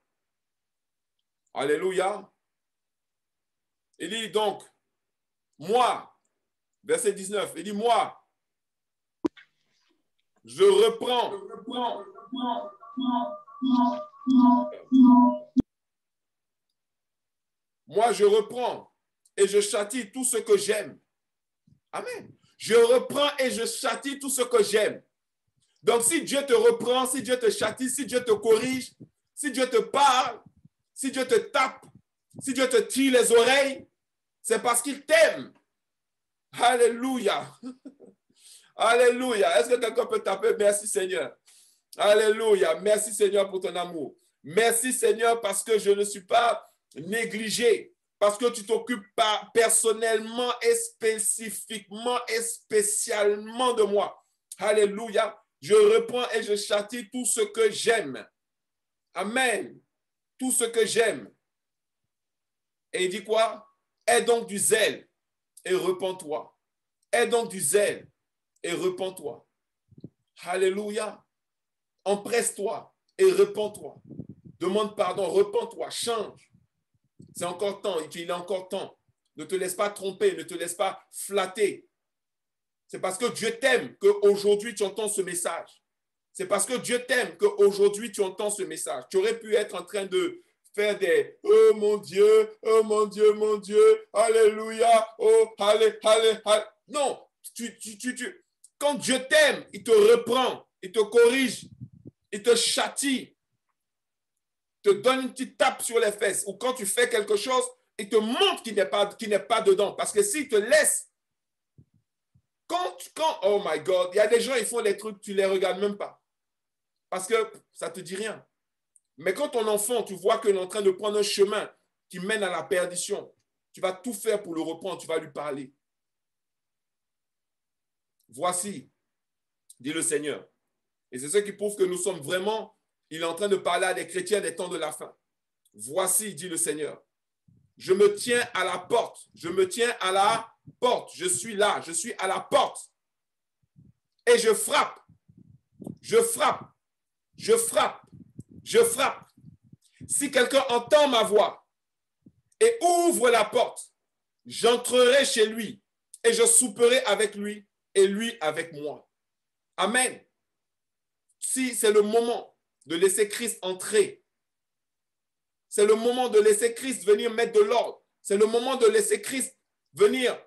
Alléluia. Il dit donc, moi, verset 19, il dit, moi, je reprends. Moi, je reprends et je châtie tout ce que j'aime. Amen. Je reprends et je châtie tout ce que j'aime. Donc, si Dieu te reprend, si Dieu te châtie, si Dieu te corrige, si Dieu te parle, si Dieu te tape, si Dieu te tire les oreilles, c'est parce qu'il t'aime. Alléluia. Alléluia. Est-ce que quelqu'un peut taper? Merci Seigneur. Alléluia. Merci Seigneur pour ton amour. Merci Seigneur parce que je ne suis pas négligé. Parce que tu t'occupes pas personnellement et spécifiquement et spécialement de moi. Alléluia. Je reprends et je châtie tout ce que j'aime. Amen. Tout ce que j'aime. Et il dit quoi? Aie donc du zèle et repens-toi. Aie donc du zèle et repens-toi. Alléluia. Empresse-toi et repens-toi. Demande pardon, repens-toi, change. C'est encore temps, il est encore temps. Ne te laisse pas tromper, ne te laisse pas flatter. C'est parce que Dieu t'aime qu'aujourd'hui tu entends ce message. C'est parce que Dieu t'aime qu'aujourd'hui tu entends ce message. Tu aurais pu être en train de faire des « Oh mon Dieu, oh mon Dieu, mon Dieu, Alléluia, oh, allez, allez, allez. » Non, quand Dieu t'aime, il te reprend, il te corrige, il te châtie, te donne une petite tape sur les fesses. Ou quand tu fais quelque chose, il te montre qu'il n'est pas dedans. Parce que s'il te laisse, oh my God, il y a des gens, ils font des trucs, tu ne les regardes même pas. Parce que ça ne te dit rien. Mais quand ton enfant, tu vois qu'il est en train de prendre un chemin qui mène à la perdition, tu vas tout faire pour le reprendre, tu vas lui parler. Voici, dit le Seigneur. Et c'est ce qui prouve que nous sommes vraiment, il est en train de parler à des chrétiens des temps de la fin. Voici, dit le Seigneur, je me tiens à la porte, je me tiens à la porte, je suis là, je suis à la porte. Et je frappe, je frappe, je frappe, je frappe. Si quelqu'un entend ma voix et ouvre la porte, j'entrerai chez lui et je souperai avec lui et lui avec moi. Amen. Si c'est le moment de laisser Christ entrer, c'est le moment de laisser Christ venir mettre de l'ordre, c'est le moment de laisser Christ venir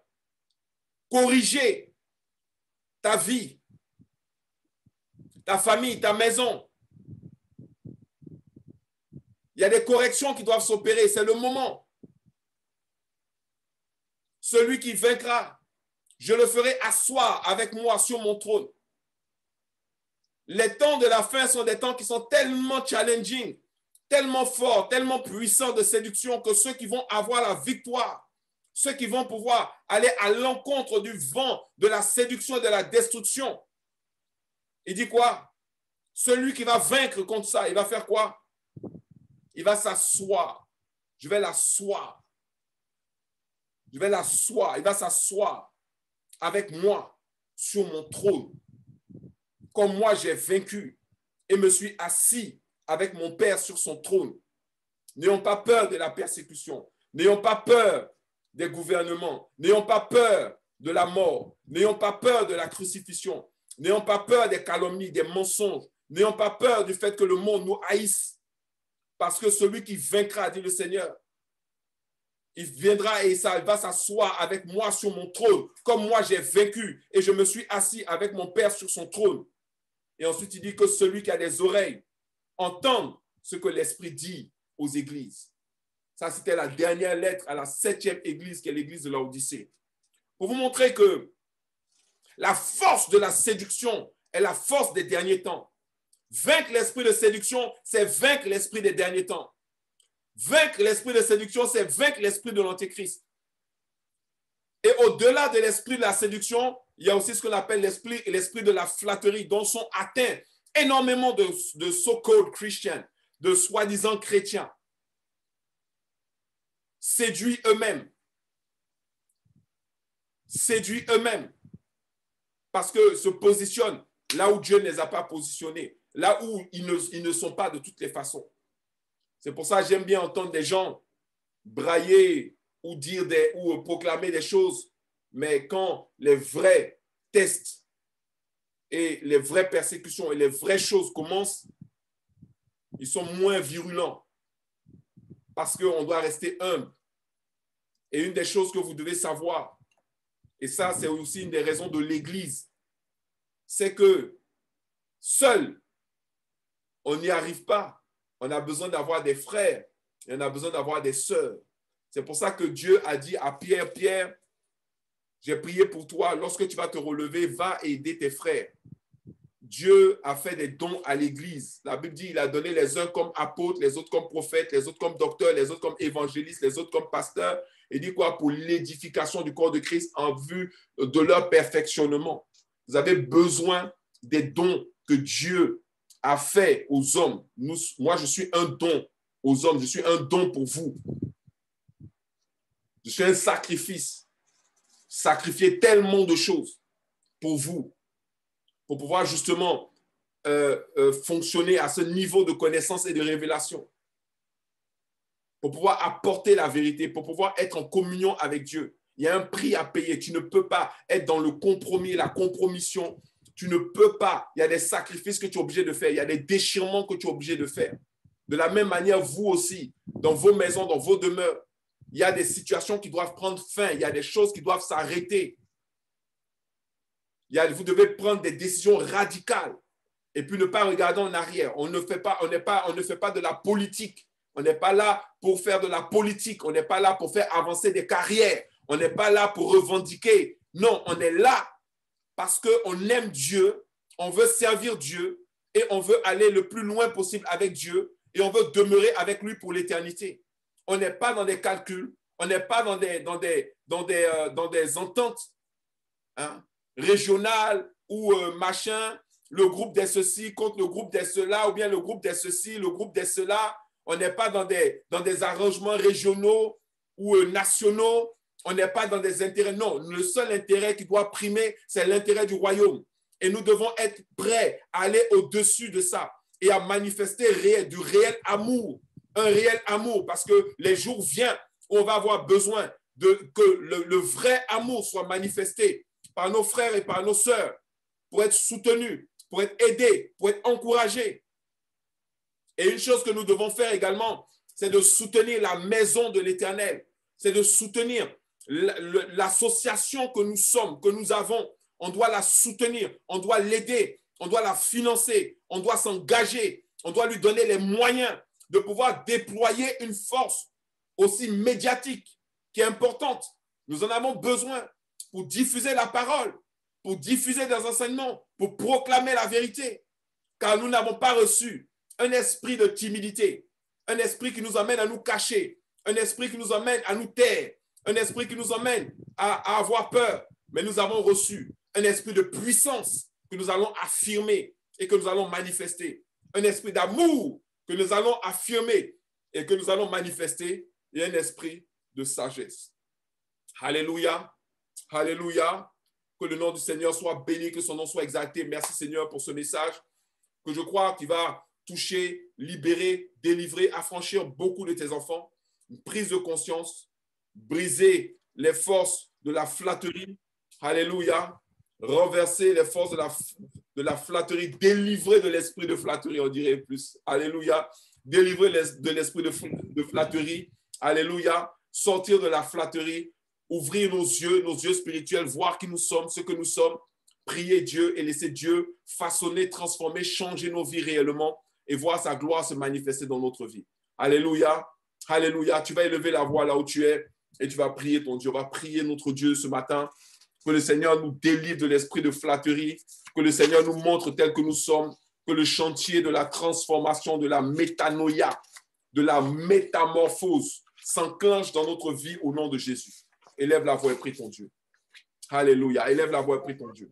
corriger ta vie, ta famille, ta maison. Il y a des corrections qui doivent s'opérer, c'est le moment. Celui qui vaincra, je le ferai asseoir avec moi sur mon trône. Les temps de la fin sont des temps qui sont tellement challenging, tellement forts, tellement puissants de séduction que ceux qui vont avoir la victoire, ceux qui vont pouvoir aller à l'encontre du vent, de la séduction et de la destruction. Il dit quoi? Celui qui va vaincre contre ça, il va faire quoi? Il va s'asseoir. Je vais l'asseoir. Je vais l'asseoir. Il va s'asseoir avec moi sur mon trône. Comme moi, j'ai vaincu et me suis assis avec mon Père sur son trône. N'ayons pas peur de la persécution. N'ayons pas peur des gouvernements. N'ayons pas peur de la mort. N'ayons pas peur de la crucifixion. N'ayons pas peur des calomnies, des mensonges. N'ayons pas peur du fait que le monde nous haïsse. Parce que celui qui vaincra, dit le Seigneur, il viendra et il va s'asseoir avec moi sur mon trône, comme moi j'ai vaincu et je me suis assis avec mon Père sur son trône. Et ensuite, il dit que celui qui a des oreilles entende ce que l'Esprit dit aux églises. Ça, c'était la dernière lettre à la 7e église, qui est l'église de Laodicée. Pour vous montrer que la force de la séduction est la force des derniers temps. Vaincre l'esprit de séduction, c'est vaincre l'esprit des derniers temps. Vaincre l'esprit de séduction, c'est vaincre l'esprit de l'Antéchrist. Et au-delà de l'esprit de la séduction, il y a aussi ce qu'on appelle l'esprit de la flatterie, dont sont atteints énormément de so-called Christians, de soi-disant chrétiens, séduits eux-mêmes. Séduits eux-mêmes. Parce que se positionnent là où Dieu ne les a pas positionnés, là où ils ne sont pas de toutes les façons. C'est pour ça que j'aime bien entendre des gens brailler ou dire ou proclamer des choses, mais quand les vrais tests et les vraies persécutions et les vraies choses commencent, ils sont moins virulents parce qu'on doit rester humble. Et une des choses que vous devez savoir, et ça c'est aussi une des raisons de l'Église, c'est que seul, on n'y arrive pas. On a besoin d'avoir des frères et on a besoin d'avoir des sœurs. C'est pour ça que Dieu a dit à Pierre, Pierre, j'ai prié pour toi, lorsque tu vas te relever, va aider tes frères. Dieu a fait des dons à l'Église. La Bible dit qu'il a donné les uns comme apôtres, les autres comme prophètes, les autres comme docteurs, les autres comme évangélistes, les autres comme pasteurs. Il dit quoi? Pour l'édification du corps de Christ en vue de leur perfectionnement. Vous avez besoin des dons que Dieu a fait aux hommes. Moi, je suis un don aux hommes. Je suis un don pour vous. Je suis un sacrifice. Sacrifier tellement de choses pour vous, pour pouvoir justement fonctionner à ce niveau de connaissance et de révélation, pour pouvoir apporter la vérité, pour pouvoir être en communion avec Dieu. Il y a un prix à payer. Tu ne peux pas être dans le compromis, la compromission. Tu ne peux pas. Il y a des sacrifices que tu es obligé de faire. Il y a des déchirements que tu es obligé de faire. De la même manière, vous aussi, dans vos maisons, dans vos demeures, il y a des situations qui doivent prendre fin. Il y a des choses qui doivent s'arrêter. Vous devez prendre des décisions radicales et puis ne pas regarder en arrière. On ne fait pas de la politique. On n'est pas là pour faire de la politique. On n'est pas là pour faire avancer des carrières. On n'est pas là pour revendiquer. Non, on est là parce qu'on aime Dieu, on veut servir Dieu et on veut aller le plus loin possible avec Dieu et on veut demeurer avec lui pour l'éternité. On n'est pas dans des calculs, on n'est pas dans des ententes régionales ou machin, le groupe des ceci contre le groupe des cela ou bien le groupe des ceci, le groupe des cela. On n'est pas dans des arrangements régionaux ou nationaux. On n'est pas dans des intérêts. Non, le seul intérêt qui doit primer, c'est l'intérêt du royaume. Et nous devons être prêts à aller au-dessus de ça et à manifester du réel amour. Un réel amour, parce que les jours viennent où on va avoir besoin que le vrai amour soit manifesté par nos frères et par nos sœurs pour être soutenus, pour être aidés, pour être encouragés. Et une chose que nous devons faire également, c'est de soutenir la maison de l'Éternel. C'est de soutenir l'association que nous sommes, que nous avons. On doit la soutenir, on doit l'aider, on doit la financer, on doit s'engager, on doit lui donner les moyens de pouvoir déployer une force aussi médiatique qui est importante. Nous en avons besoin pour diffuser la parole, pour diffuser des enseignements, pour proclamer la vérité. Car nous n'avons pas reçu un esprit de timidité, un esprit qui nous amène à nous cacher, un esprit qui nous amène à nous taire, un esprit qui nous amène à avoir peur. Mais nous avons reçu un esprit de puissance que nous allons affirmer et que nous allons manifester. Un esprit d'amour que nous allons affirmer et que nous allons manifester, et un esprit de sagesse. Alléluia, alléluia. Que le nom du Seigneur soit béni, que son nom soit exalté. Merci Seigneur pour ce message que je crois qu'il va toucher, libérer, délivrer, affranchir beaucoup de tes enfants. Une prise de conscience, briser les forces de la flatterie Alléluia. Renverser les forces de la flatterie, délivrer de l'esprit de flatterie, on dirait plus. Alléluia. Délivrer de l'esprit de flatterie. Alléluia. Sortir de la flatterie, ouvrir nos yeux spirituels, voir qui nous sommes, ce que nous sommes, prier Dieu et laisser Dieu façonner, transformer, changer nos vies réellement et voir sa gloire se manifester dans notre vie. Alléluia. Alléluia. Tu vas élever la voix là où tu es et tu vas prier ton Dieu. On va prier notre Dieu ce matin. Que le Seigneur nous délivre de l'esprit de flatterie, que le Seigneur nous montre tel que nous sommes, que le chantier de la transformation, de la métanoïa, de la métamorphose s'enclenche dans notre vie au nom de Jésus. Élève la voix et prie ton Dieu. Alléluia. Élève la voix et prie ton Dieu.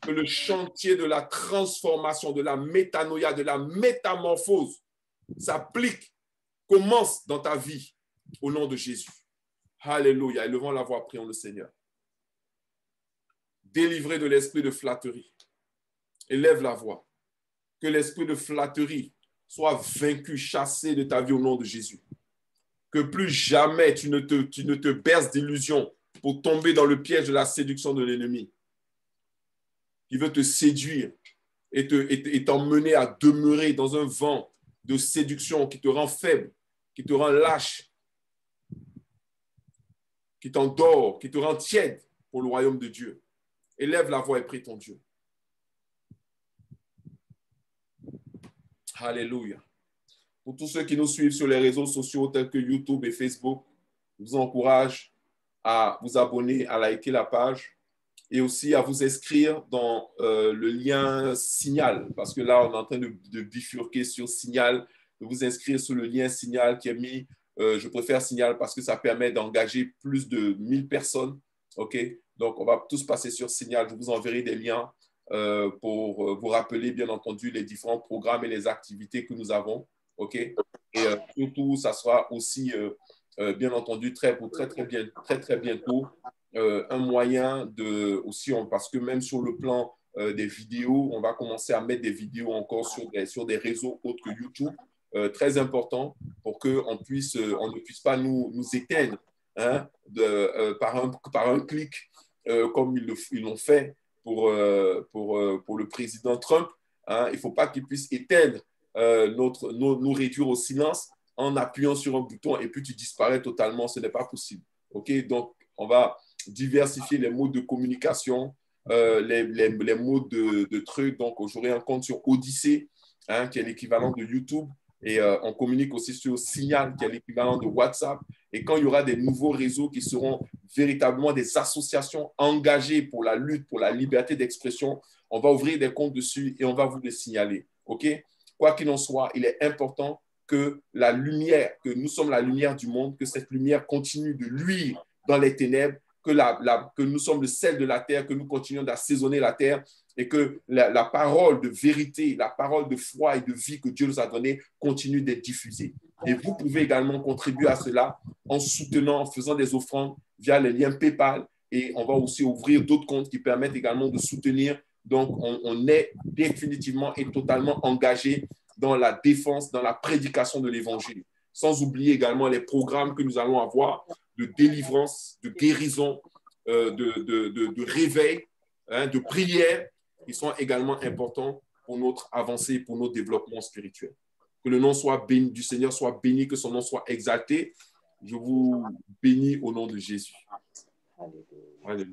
Que le chantier de la transformation, de la métanoïa, de la métamorphose s'applique, commence dans ta vie au nom de Jésus. Alléluia. Élevons la voix, prions le Seigneur. Délivré de l'esprit de flatterie. Élève la voix. Que l'esprit de flatterie soit vaincu, chassé de ta vie au nom de Jésus. Que plus jamais tu ne te berces d'illusions pour tomber dans le piège de la séduction de l'ennemi qui veut te séduire et t'emmener à demeurer dans un vent de séduction qui te rend faible, qui te rend lâche, qui t'endort, qui te rend tiède pour le royaume de Dieu. Élève la voix et prie ton Dieu. Alléluia. Pour tous ceux qui nous suivent sur les réseaux sociaux tels que YouTube et Facebook, je vous encourage à vous abonner, à liker la page et aussi à vous inscrire dans le lien Signal, parce que là, on est en train de bifurquer sur Signal, de vous inscrire sur le lien Signal qui est mis. Je préfère Signal parce que ça permet d'engager plus de 1000 personnes. OK? Donc, on va tous passer sur Signal. Je vous enverrai des liens pour vous rappeler, bien entendu, les différents programmes et les activités que nous avons. OK? Et surtout, ça sera aussi, bien entendu, très bientôt, un moyen de, aussi, parce que même sur le plan des vidéos, on va commencer à mettre des vidéos encore sur des réseaux autres que YouTube. Très important pour qu'on ne puisse pas nous éteindre hein, par un clic comme ils l'ont fait pour le président Trump. Hein. Il ne faut pas qu'ils puissent éteindre, nous réduire au silence en appuyant sur un bouton et puis tu disparais totalement. Ce n'est pas possible. Okay? Donc, on va diversifier les modes de communication, les modes de trucs. Donc, j'aurai un compte sur Odyssée, hein, qui est l'équivalent de YouTube. Et on communique aussi sur Signal, qui est l'équivalent de WhatsApp. Et quand il y aura des nouveaux réseaux qui seront véritablement des associations engagées pour la lutte, pour la liberté d'expression, on va ouvrir des comptes dessus et on va vous les signaler. OK? Quoi qu'il en soit, il est important que la lumière, que nous sommes la lumière du monde, que cette lumière continue de luire dans les ténèbres, que nous sommes le sel de la terre, que nous continuons d'assaisonner la terre et que la parole de vérité, la parole de foi et de vie que Dieu nous a donnée continue d'être diffusée. Et vous pouvez également contribuer à cela en soutenant, en faisant des offrandes via les liens PayPal et on va aussi ouvrir d'autres comptes qui permettent également de soutenir. Donc, on est définitivement et totalement engagé dans la défense, dans la prédication de l'Évangile. Sans oublier également les programmes que nous allons avoir de délivrance, de guérison, de réveil, hein, de prière, qui sont également importants pour notre avancée, pour notre développement spirituel. Que le nom soit béni, du Seigneur soit béni, que son nom soit exalté. Je vous bénis au nom de Jésus. Alléluia.